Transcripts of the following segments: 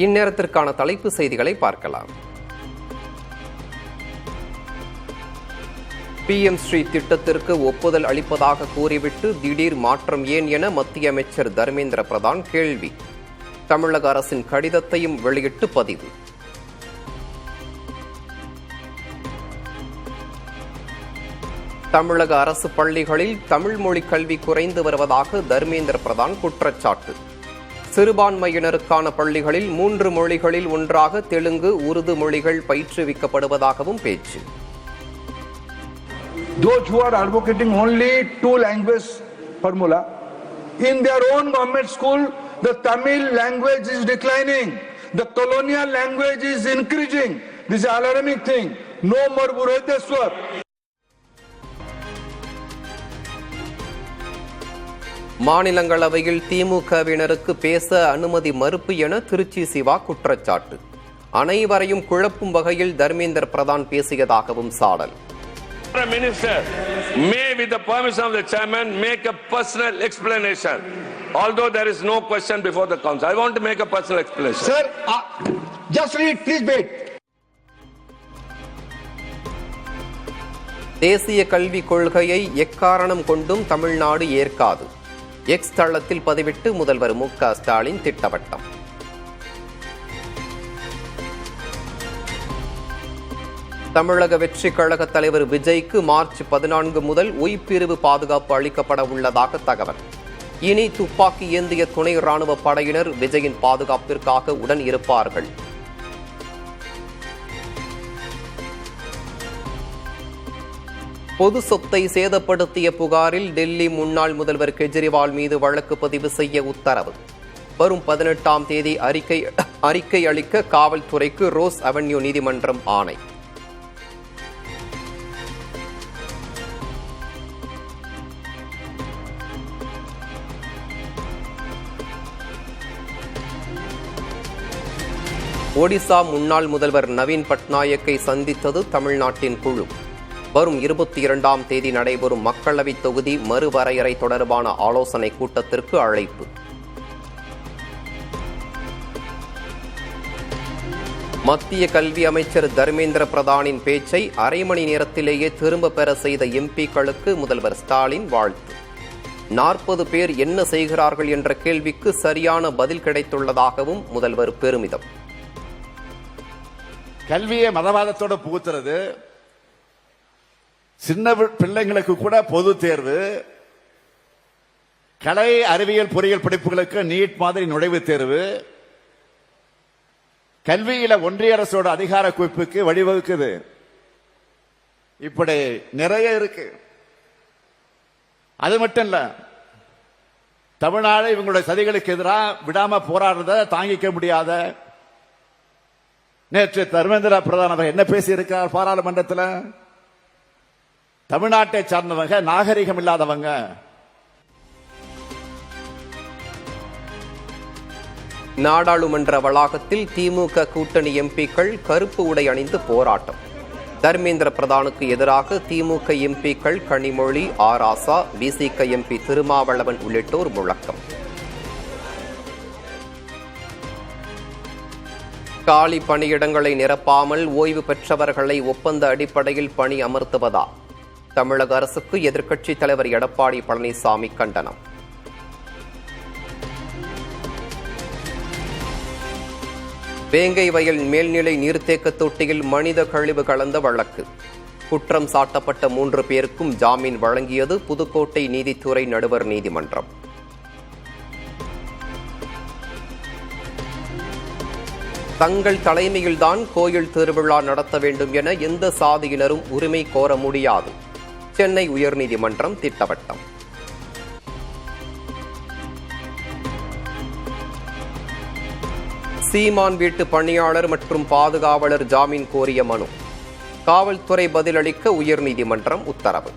இந்நேரத்திற்கான தலைப்பு செய்திகளை பார்க்கலாம். PM ஸ்ரீ திட்டத்திற்கு ஒப்புதல் அளிப்பதாக கூறிவிட்டு திடீர் மாற்றம் ஏன் என மத்திய அமைச்சர் தர்மேந்திர பிரதான் கேள்வி. தமிழக அரசின் கடிதத்தையும் வெளியிட்டு பதிவு. தமிழக அரசு பள்ளிகளில் தமிழ் மொழி கல்வி குறைந்து வருவதாக தர்மேந்திர பிரதான் குற்றச்சாட்டு. சிறுபான்மையினருக்கான பள்ளிகளில் 3 மொழிகளில் ஒன்றாக தெலுங்கு, உருது மொழிகள் பயிற்றுவிக்கப்படுவதாகவும் பேச்சு. Those who are advocating only 2 language formula, in their own government school, the Tamil language is declining. The colonial language is increasing. This is an alarming thing. No more Purohiteshwar. மாநிலங்களவையில் திமுகவினருக்கு பேச அனுமதி மறுப்பு என திருச்சி சிவா குற்றச்சாட்டு. அனைவரையும் குழப்பும் வகையில் தர்மேந்திர பிரதான் பேசியதாகவும் சாடல். Minister may, with the permission of the chairman, make a personal explanation. Although there is no question before the council, I want to make a personal explanation. Sir, just read, please wait. தேசிய கல்விக் கொள்கையை எக்காரணம் கொண்டும் Tamil Nadu ஏற்காது. X தளத்தில் பதிவிட்டு முதல்வர் மு க ஸ்டாலின் திட்டவட்டம். தமிழக வெற்றி கழக தலைவர் விஜய்க்கு மார்ச் 14 முதல் ஒய்பிரிவு பாதுகாப்பு அளிக்கப்பட உள்ளதாக தகவல். இனி துப்பாக்கி ஏந்திய துணை ராணுவ படையினர் விஜயின் பாதுகாப்பிற்காக உடன் இருப்பார்கள். பொது சொத்தை சேதப்படுத்திய புகாரில் டெல்லி முன்னாள் முதல்வர் கெஜ்ரிவால் மீது வழக்கு பதிவு செய்ய உத்தரவு. வரும் 18ஆம் தேதி அறிக்கை அளிக்க காவல்துறைக்கு ரோஸ் அவென்யூ நீதிமன்றம் ஆணை. ஒடிசா முன்னாள் முதல்வர் நவீன் பட்நாயக்கை சந்தித்தது தமிழ்நாட்டின் குழு. வரும் 22ஆம் தேதி நடைபெறும் மக்களவைத் தொகுதி மறுவரையறை தொடர்பான ஆலோசனை கூட்டத்திற்கு அழைப்பு. மத்திய கல்வி அமைச்சர் தர்மேந்திர பிரதானின் பேச்சை அரை மணி நேரத்திலேயே திரும்ப பெற செய்த எம்பிக்களுக்கு முதல்வர் ஸ்டாலின் வாழ்த்து. 40 பேர் என்ன செய்கிறார்கள் என்ற கேள்விக்கு சரியான பதில் கிடைத்துள்ளதாகவும் முதல்வர் பெருமிதம். கல்வியை மதவாதத்தோட புகுத்துறது, சின்ன பிள்ளைங்களுக்கு கூட பொது தேர்வு, கலை அறிவியல் பொறியியல் படிப்புகளுக்கு நீட் மாதிரி நுழைவுத் தேர்வு, கல்வியில ஒன்றிய அரசோட அதிகார குவிப்புக்கு வழிவகுக்குது. இப்படி நிறைய இருக்கு. அது மட்டும் இல்ல, தமிழ்நாடு இவங்களுடைய சதிகளுக்கு எதிராக விடாம போராடுறத தாங்கிக்க முடியாத நேற்று தர்மேந்திர பிரதான் அவர் என்ன பேசியிருக்கிறார் பாராளுமன்றத்தில்? தமிழ்நாட்டை சார்ந்தவங்க நாகரிகம் இல்லாதவங்க. நாடாளுமன்ற வளாகத்தில் திமுக கூட்டணி எம்பிக்கள் கருப்பு உடை அணிந்து போராட்டம். தர்மேந்திர பிரதானுக்கு எதிராக திமுக எம்பிக்கள் கனிமொழி, ஆராசா, விசிக எம்பி திருமாவளவன் உள்ளிட்டோர் முழக்கம். காலி பணியிடங்களை நிரப்பாமல் ஓய்வு பெற்றவர்களை ஒப்பந்த அடிப்படையில் பணி அமர்த்துவதா? தமிழக அரசுக்கு எதிர்க்கட்சித் தலைவர் எடப்பாடி பழனிசாமி கண்டனம். வேங்கை வயல் மேல்நிலை நீர்த்தேக்க தொட்டியில் மனித கழிவு கலந்த வழக்கு. குற்றம் சாட்டப்பட்ட 3 பேருக்கும் ஜாமீன் வழங்கியது புதுக்கோட்டை நீதித்துறை நடுவர் நீதிமன்றம். தங்கள் தலைமையில்தான் கோயில் திருவிழா நடத்த வேண்டும் என எந்த சாதியினரும் உரிமை கோர முடியாது. சென்னை உயர்நீதிமன்றம் திட்டவட்டம். சீமான் வீட்டு பணியாளர் மற்றும் பாதுகாவலர் ஜாமீன் கோரிய மனு. காவல்துறை பதிலளிக்க உயர்நீதிமன்றம் உத்தரவு.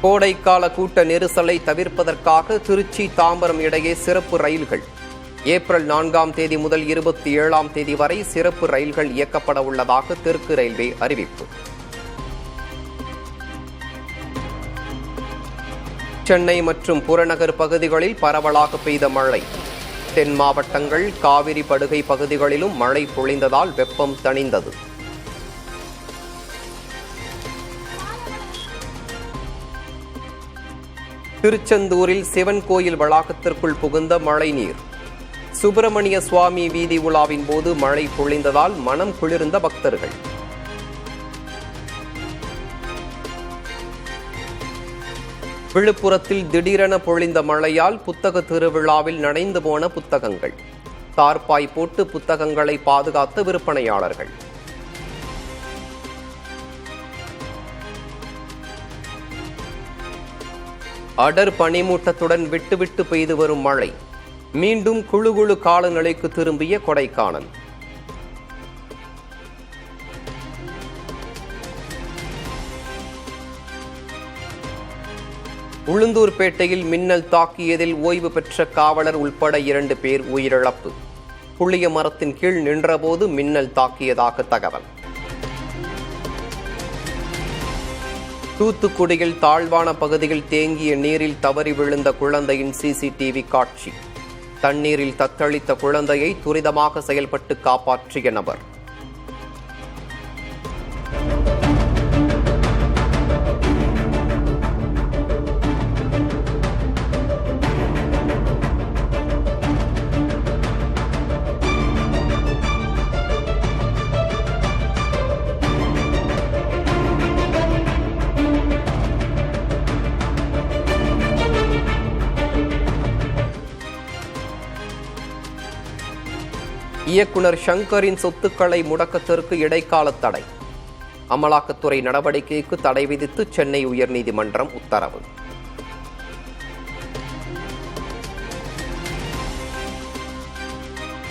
கோடைக்கால கூட்ட நெரிசலை தவிர்ப்பதற்காக திருச்சி தாம்பரம் இடையே சிறப்பு ரயில்கள். ஏப்ரல் 4ஆம் தேதி முதல் 27ஆம் தேதி வரை சிறப்பு ரயில்கள் இயக்கப்பட உள்ளதாக தெற்கு ரயில்வே அறிவிப்பு. சென்னை மற்றும் புறநகர் பகுதிகளில் பரவலாக பெய்த மழை. தென் மாவட்டங்கள், காவிரி படுகை பகுதிகளிலும் மழை பொழிந்ததால் வெப்பம் தணிந்தது. திருச்செந்தூரில் சிவன் கோயில் வளாகத்திற்குள் புகுந்த மழைநீர். சுப்பிரமணிய சுவாமி வீதி உலாவின் போது மழை பொழிந்ததால் மனம் குளிர்ந்த பக்தர்கள். விழுப்புரத்தில் திடீரென பொழிந்த மழையால் புத்தக திருவிழாவில் நனைந்து போன புத்தகங்கள். தார்பாய் போட்டு புத்தகங்களை பாதுகாத்த விற்பனையாளர்கள். அடர் பனிமூட்டத்துடன் விட்டுவிட்டு பெய்து வரும் மழை. மீண்டும் குழு காலநிலைக்கு திரும்பிய கொடைக்கானல். உளுந்தூர்பேட்டையில் மின்னல் தாக்கியதில் ஓய்வு பெற்ற காவலர் உள்பட 2 பேர் உயிரிழப்பு. புளிய மரத்தின் கீழ் நின்றபோது மின்னல் தாக்கியதாக தகவல். தூத்துக்குடியில் தாழ்வான பகுதியில் தேங்கிய நீரில் தவறி விழுந்த குழந்தையின் சிசிடிவி காட்சி. தண்ணீரில் தத்தளித்த குழந்தையை துரிதமாக செயல்பட்டு காப்பாற்றிய நபர். இயக்குனர் ஷங்கரின் சொத்துக்களை முடக்கத்திற்கு இடைக்கால தடை. அமலாக்கத்துறை நடவடிக்கைக்கு தடை விதித்து சென்னை உயர்நீதிமன்றம் உத்தரவு.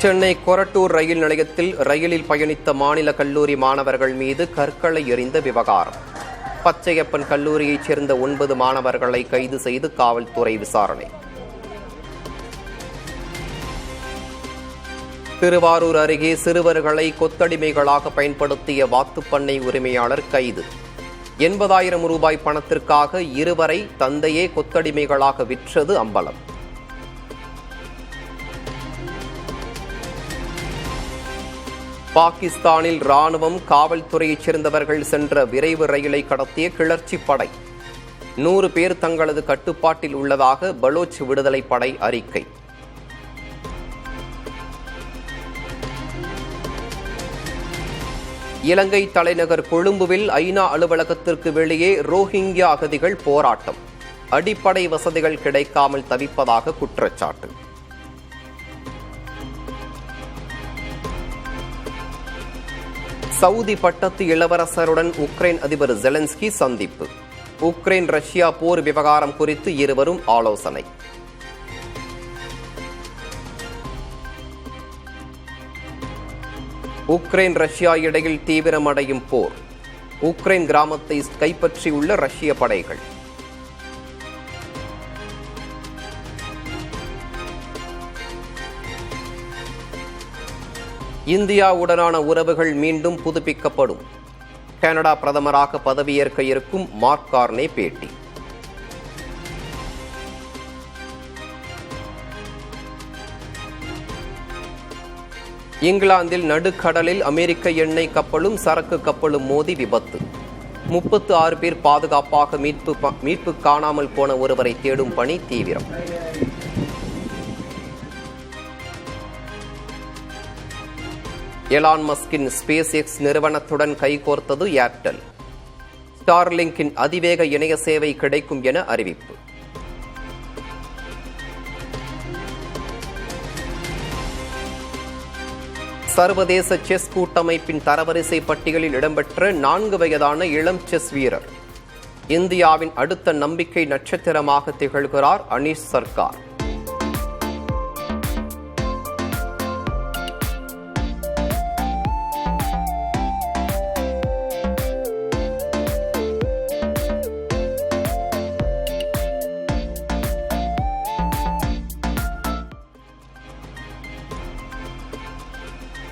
சென்னை கொரட்டூர் ரயில் நிலையத்தில் ரயிலில் பயணித்த மாநில கல்லூரி மாணவர்கள் மீது கற்களை எறிந்த விவகாரம். பச்சையப்பன் கல்லூரியைச் சேர்ந்த 9 மாணவர்களை கைது செய்து காவல்துறை விசாரணை. திருவாரூர் அருகே சிறுவர்களை கொத்தடிமைகளாக பயன்படுத்திய வாத்துப்பண்ணை உரிமையாளர் கைது. 80,000 ரூபாய் பணத்திற்காக இருவரை தந்தையே கொத்தடிமைகளாக விற்றது அம்பலம். பாகிஸ்தானில் ராணுவம், காவல்துறையைச் சேர்ந்தவர்கள் சென்ற விரைவு ரயிலை கடத்திய கிளர்ச்சி படை. 100 பேர் தங்களது கட்டுப்பாட்டில் உள்ளதாக பலோச் விடுதலை படை அறிக்கை. இலங்கை தலைநகர் கொழும்புவில் ஐநா அலுவலகத்திற்கு வெளியே ரோஹிங்கியா அகதிகள் போராட்டம். அடிப்படை வசதிகள் கிடைக்காமல் தவிப்பதாக குற்றச்சாட்டு. சவுதி பட்டத்து இளவரசருடன் உக்ரைன் அதிபர் ஜெலன்ஸ்கி சந்திப்பு. உக்ரைன் ரஷ்யா போர் விவகாரம் குறித்து இருவரும் ஆலோசனை. உக்ரைன் ரஷ்யா இடையில் தீவிரமடையும் போர். உக்ரைன் கிராமத்தை கைப்பற்றியுள்ள ரஷ்ய படைகள். இந்தியாவுடனான உறவுகள் மீண்டும் புதுப்பிக்கப்படும். கனடா பிரதமராக பதவியேற்க இருக்கும் மார்க் கார்னே பேட்டி. இங்கிலாந்தில் நடுக்கடலில் அமெரிக்க எண்ணெய் கப்பலும் சரக்கு கப்பலும் மோதி விபத்து. 36 பேர் பாதுகாப்பாக மீட்பு காணாமல் போன ஒருவரை தேடும் பணி தீவிரம். எலான் மஸ்கின் ஸ்பேஸ் எக்ஸ் நிறுவனத்துடன் கைகோர்த்தது ஏர்டெல். ஸ்டார்லிங்கின் அதிவேக இணைய சேவை கிடைக்கும் என அறிவிப்பு. சர்வதேச செஸ் கூட்டமைப்பின் தரவரிசை பட்டியலில் இடம்பெற்ற 4 வயதான இளம் செஸ் வீரர். இந்தியாவின் அடுத்த நம்பிக்கை நட்சத்திரமாக திகழ்கிறார் Anish Sarkar.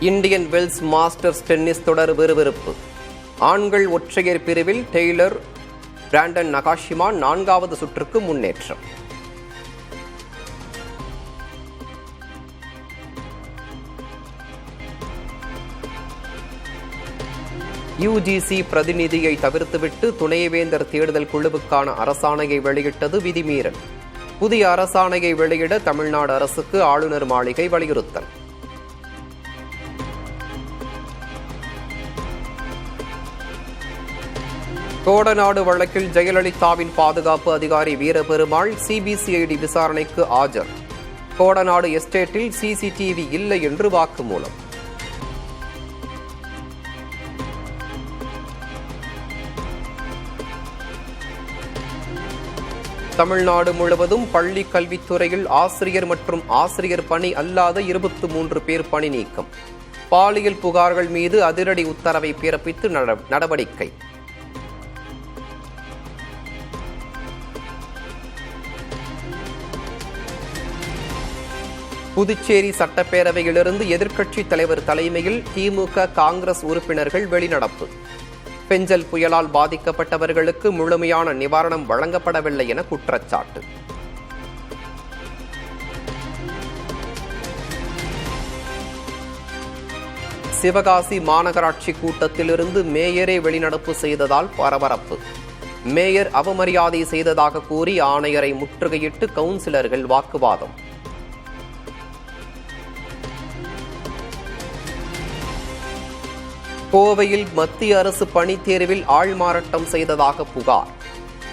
Indian Wells Masters tennis தொடர் விறுவிறுப்பு. ஆண்கள் ஒற்றையர் பிரிவில் டெய்லர் பிராண்டன் நகாஷிமா 4வது சுற்றுக்கு முன்னேற்றம். யுஜிசி பிரதிநிதியை தவிர்த்துவிட்டு துணைவேந்தர் தேடுதல் குழுவுக்கான அரசாணையை வெளியிட்டது விதிமீறல். புதிய அரசாணையை வெளியிட தமிழ்நாடு அரசுக்கு ஆளுநர் மாளிகை வலியுறுத்தல். கோடநாடு வழக்கில் ஜெயலலிதாவின் பாதுகாப்பு அதிகாரி வீரபெருமாள் சிபிசிஐடி விசாரணைக்கு ஆஜர். கோடநாடு எஸ்டேட்டில் சிசிடிவி இல்லை என்று வாக்குமூலம். தமிழ்நாடு முழுவதும் பள்ளி கல்வித்துறையில் ஆசிரியர் மற்றும் ஆசிரியர் பணி அல்லாத 23 பேர் பணி நீக்கம். பாலியல் புகார்கள் மீது அதிரடி உத்தரவை பிறப்பித்து நடவடிக்கை. புதுச்சேரி சட்டப்பேரவையிலிருந்து எதிர்க்கட்சித் தலைவர் தலைமையில் திமுக காங்கிரஸ் உறுப்பினர்கள் வெளிநடப்பு. பெஞ்சல் புயலால் பாதிக்கப்பட்டவர்களுக்கு முழுமையான நிவாரணம் வழங்கப்படவில்லை என குற்றச்சாட்டு. சிவகாசி மாநகராட்சி கூட்டத்திலிருந்து மேயரே வெளிநடப்பு செய்ததால் பரபரப்பு. மேயர் அவமரியாதை செய்ததாக கூறி ஆணையரை முற்றுகையிட்டு கவுன்சிலர்கள் வாக்குவாதம். கோவையில் மத்திய அரசு பணித் தேர்வில் ஆள்மாறாட்டம் செய்ததாக புகார்.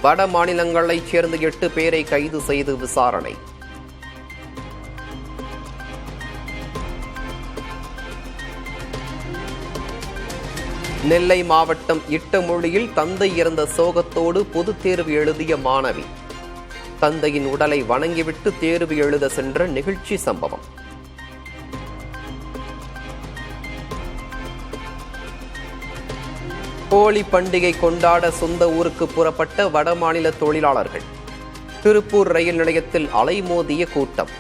வட மாநிலங்களைச் சேர்ந்த 8 பேரை கைது செய்து விசாரணை. நெல்லை மாவட்டம் இட்டமொழியில் தந்தை இறந்த சோகத்தோடு பொதுத் தேர்வு எழுதிய மாணவி. தந்தையின் உடலை வணங்கிவிட்டு தேர்வு எழுத சென்ற நிகழ்ச்சி சம்பவம். ஹோலி பண்டிகை கொண்டாட சொந்த ஊருக்கு புறப்பட்ட வடமாநில தொழிலாளர்கள். திருப்பூர் ரயில் நிலையத்தில் அலைமோதிய கூட்டம்.